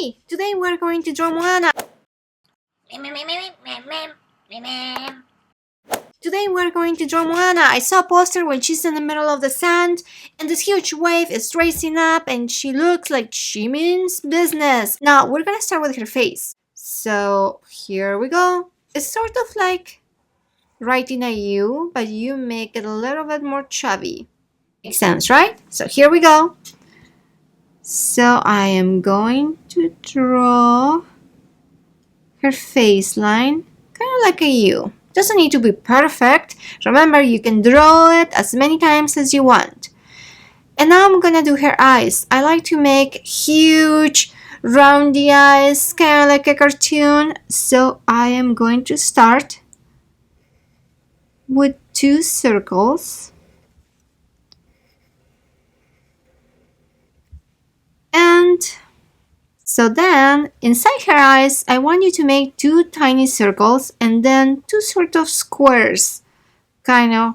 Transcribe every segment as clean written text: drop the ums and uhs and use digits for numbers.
Hey, today we're going to draw Moana. Today we're going to draw Moana. I saw a poster when she's in the middle of the sand and this huge wave is racing up and she looks like she means business. Now we're gonna start with her face. So here we go. It's sort of like writing a U, but you make it a little bit more chubby. Makes sense, right? So here we go. So I am going to draw her face line, kind of like a U. Doesn't need to be perfect. Remember, you can draw it as many times as you want. And now I'm gonna do her eyes. I like to make huge, roundy eyes, kind of like a cartoon. So I am going to start with 2 circles. And so then, inside her eyes, I want you to make 2 tiny circles and then 2 sort of squares, kind of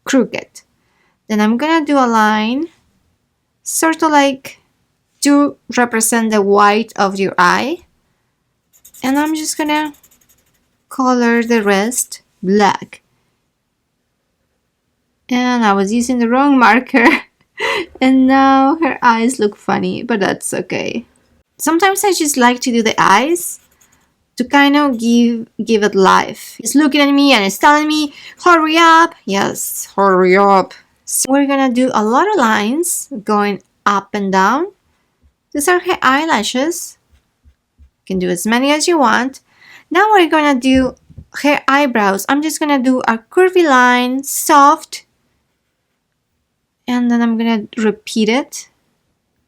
crooked. Then I'm gonna do a line, sort of like to represent the white of your eye. And I'm just gonna color the rest black. And I was using the wrong marker. And now her eyes look funny, but that's okay. Sometimes I just like to do the eyes to kind of give it life. It's looking at me and it's telling me, hurry up. Yes, hurry up. So we're gonna do a lot of lines going up and down. These are her eyelashes. You can do as many as you want. Now we're gonna do her eyebrows. I'm just gonna do a curvy line, soft, and then I'm gonna repeat it.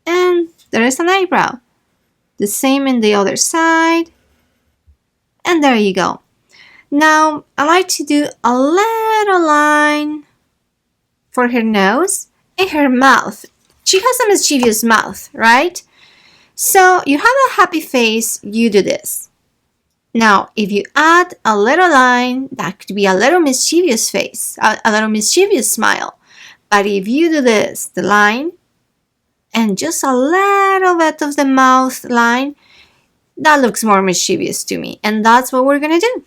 And there is an eyebrow. The same in the other side. And there you go. Now, I like to do a little line for her nose and her mouth. She has a mischievous mouth, right? So, you have a happy face, you do this. Now, if you add a little line, that could be a little mischievous face, a little mischievous smile. But if you do this, the line, and just a little bit of the mouth line, that looks more mischievous to me. And that's what we're gonna do.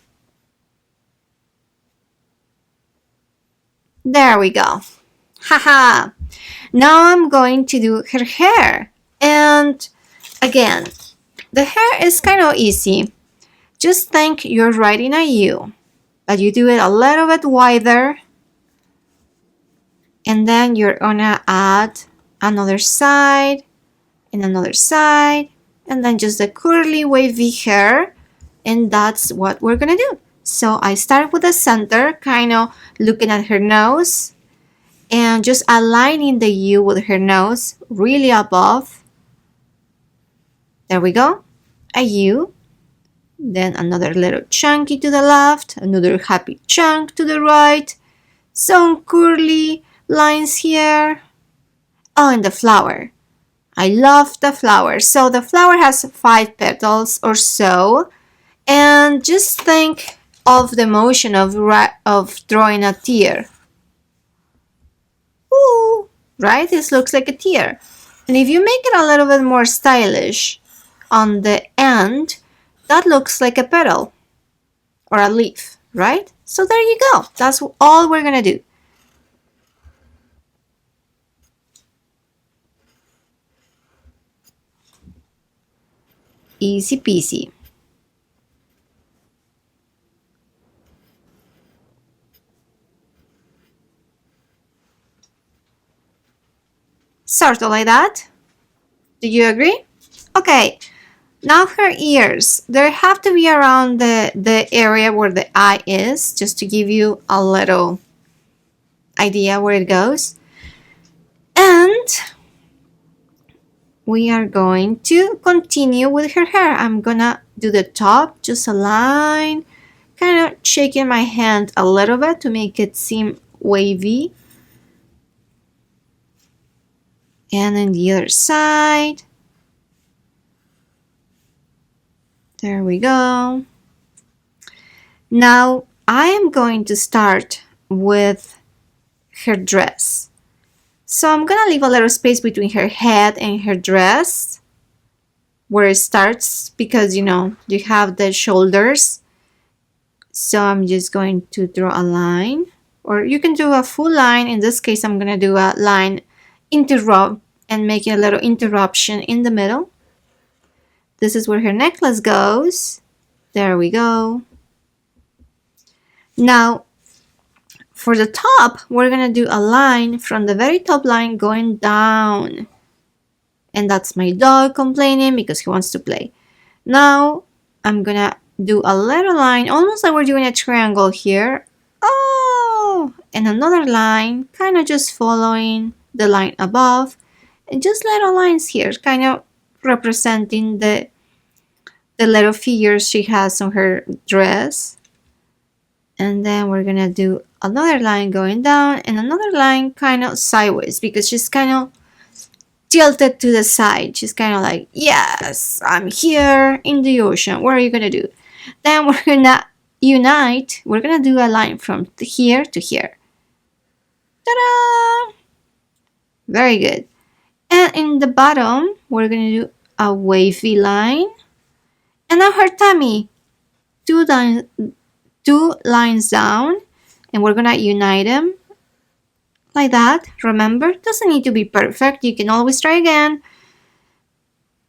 There we go. Haha. Now I'm going to do her hair. And again, the hair is kind of easy. Just think you're writing a U, but you do it a little bit wider. And then you're gonna add another side and another side, and then just the curly wavy hair, and that's what we're gonna do. So I start with the center, kind of looking at her nose and just aligning the U with her nose really above. There we go, a U, then another little chunky to the left, another happy chunk to the right, some curly lines here. Oh, and the flower. I love the flower. So the flower has 5 petals or so. And just think of the motion of drawing a tear. Ooh, right? This looks like a tear. And if you make it a little bit more stylish on the end, that looks like a petal or a leaf, right? So there you go. That's all we're gonna do. Easy peasy. Sort of like that. Do you agree? Okay. Now her ears. They have to be around the area where the eye is, just to give you a little idea where it goes. And we are going to continue with her hair. I'm gonna do the top, just a line, kind of shaking my hand a little bit to make it seem wavy. And then the other side. There we go. Now I am going to start with her dress. So I'm gonna leave a little space between her head and her dress. where it starts, because you know you have the shoulders. So I'm just going to draw a line, or you can do a full line. In this case, I'm gonna do a line interrupt and make a little interruption in the middle. This is where her necklace goes. There we go. Now for the top, we're gonna do a line from the very top line going down. And that's my dog complaining because he wants to play. Now I'm gonna do a little line, almost like we're doing a triangle here. Oh, and another line, kind of just following the line above, and just little lines here, kind of representing the little figures she has on her dress. And then we're gonna do another line going down and another line kind of sideways, because she's kind of tilted to the side. She's kind of like, yes, I'm here in the ocean. What are you gonna do? Then we're gonna unite. We're gonna do a line from here to here. Ta-da! Very good. And in the bottom, we're gonna do a wavy line. And now her tummy. Two lines down, and we're gonna unite them like that. Remember, doesn't need to be perfect. You can always try again.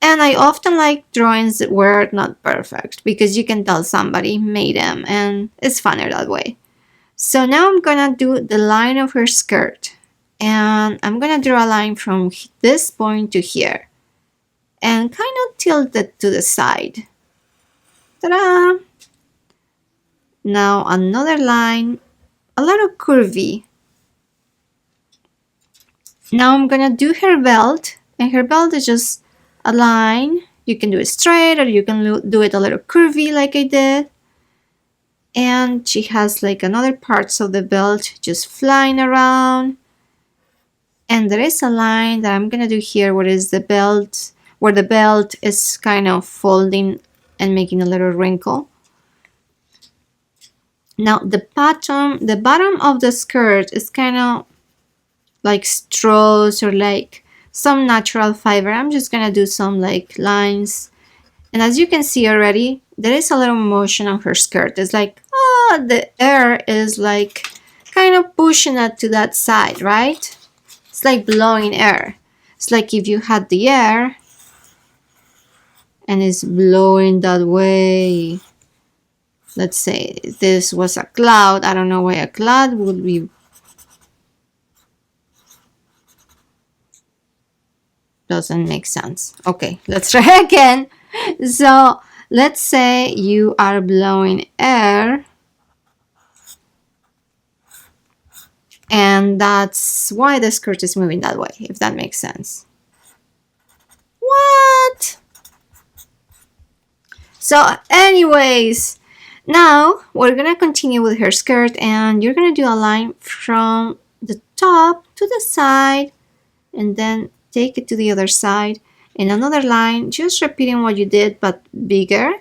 And I often like drawings where not perfect, because you can tell somebody made them, and it's funner that way. So now I'm gonna do the line of her skirt, and I'm gonna draw a line from this point to here, and kind of tilt it to the side. Ta-da! Now another line, a little curvy. Now I'm gonna do her belt, and her belt is just a line. You can do it straight, or you can do it a little curvy like I did. And she has like another parts of the belt just flying around. And there is a line that I'm gonna do here where is the belt, where the belt is kind of folding and making a little wrinkle. Now the bottom of the skirt is kind of like straws or like some natural fiber. I'm just gonna do some like lines, and as you can see already, there is a little motion on her skirt. It's like, oh, the air is like kind of pushing it to that side, right? It's like blowing air. It's like if you had the air and it's blowing that way. Let's say this was a cloud. I don't know why a cloud would be. Doesn't make sense. Okay, let's try again. So let's say you are blowing air, and that's why the skirt is moving that way, if that makes sense. What? So anyways, now we're gonna continue with her skirt, and you're gonna do a line from the top to the side, and then take it to the other side, and another line, just repeating what you did but bigger.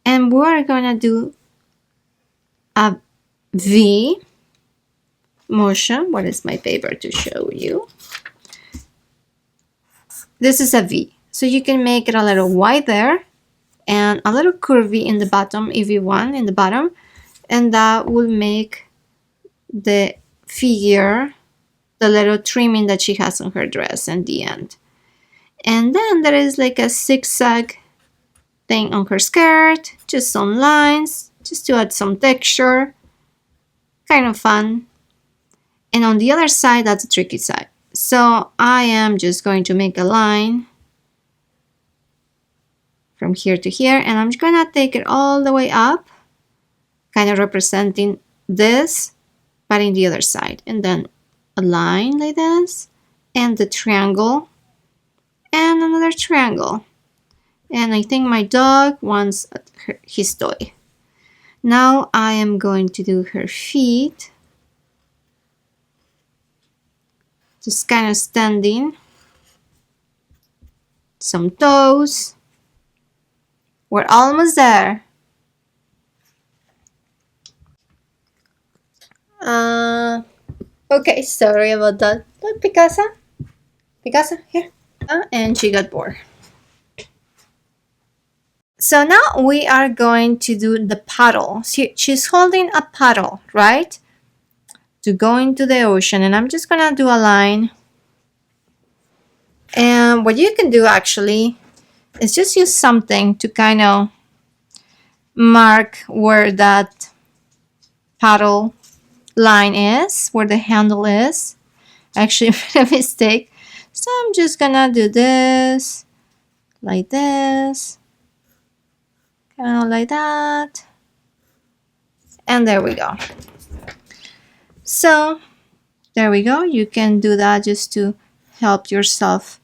And we're gonna do a V motion. What is my paper to show you? This is a V, so you can make it a little wider and a little curvy in the bottom if you want, in the bottom, and that will make the figure, the little trimming that she has on her dress at the end. And then there is like a zigzag thing on her skirt, just some lines, just to add some texture, kind of fun. And on the other side, that's the tricky side. So I am just going to make a line from here to here, and I'm just gonna take it all the way up, kind of representing this, but in the other side. And then a line like this, and the triangle, and another triangle. And I think my dog wants his toy. Now I am going to do her feet, just kind of standing, some toes. We're almost there. Okay, sorry about that. Look, Picasa, here. And she got bored. So now we are going to do the paddle. She's holding a paddle, right? To go into the ocean, and I'm just gonna do a line. And what you can do actually is just use something to kind of mark where that paddle line is, where the handle is. Actually made a mistake. So I'm just gonna do this, like this, kind of like that. And there we go. So there we go. You can do that just to help yourself.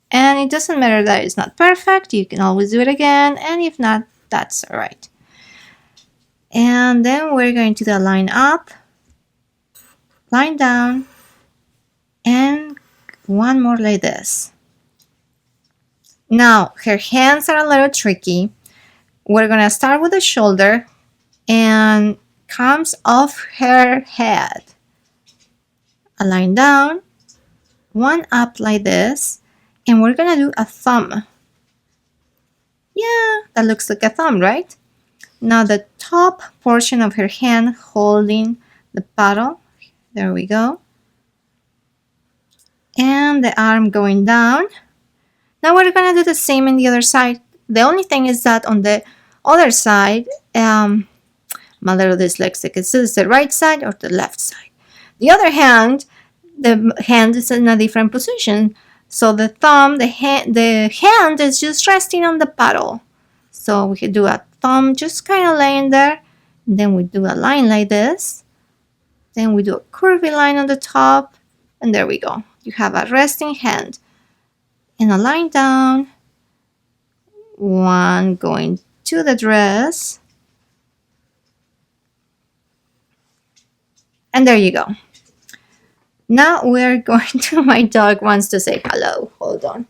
And it doesn't matter that it's not perfect. You can always do it again. And if not, that's all right. And then we're going to do a line up, line down, and one more like this. Now, her hands are a little tricky. We're going to start with the shoulder and comes off her head. A line down, one up like this, and we're going to do a thumb. Yeah, that looks like a thumb, right? Now the top portion of her hand holding the paddle. There we go. And the arm going down. Now we're going to do the same in the other side. The only thing is that on the other side, I'm a little dyslexic. Is this the right side or the left side? The other hand, the hand is in a different position. So the thumb, the hand is just resting on the paddle. So we can do a thumb just kind of laying there. And then we do a line like this. Then we do a curvy line on the top. And there we go. You have a resting hand. And a line down. One going to the dress. And there you go. Now we're going to, my dog wants to say hello. Hold on.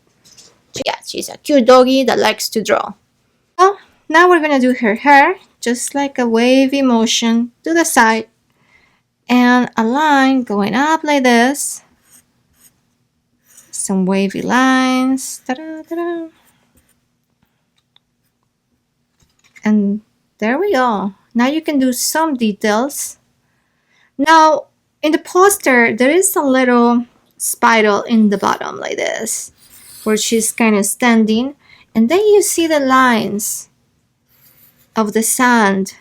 Yeah, she's a cute doggy that likes to draw. Well, now we're going to do her hair. Just like a wavy motion to the side. And a line going up like this. Some wavy lines. Ta-da, ta-da. And there we go. Now you can do some details. Now, in the poster, there is a little spiral in the bottom like this, where she's kind of standing. And then you see the lines of the sand,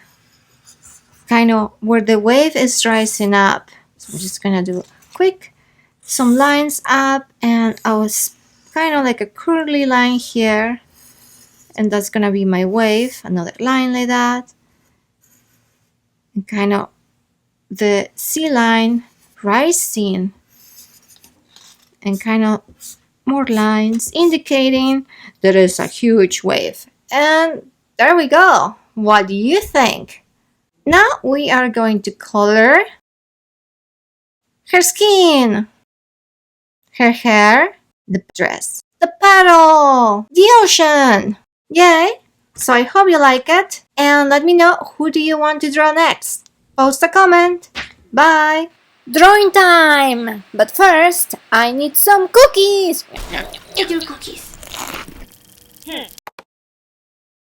kind of where the wave is rising up. So I'm just going to do quick, some lines up, and I was kind of like a curly line here. And that's going to be my wave, another line like that. And kind of the sea line rising and kind of more lines indicating there is a huge wave. And there we go. What do you think? Now we are going to color her skin, her hair, the dress, the paddle, the ocean. Yay! So I hope you like it, and let me know who do you want to draw next. Post a comment. Bye! Drawing time! But first, I need some cookies! Eat your cookies.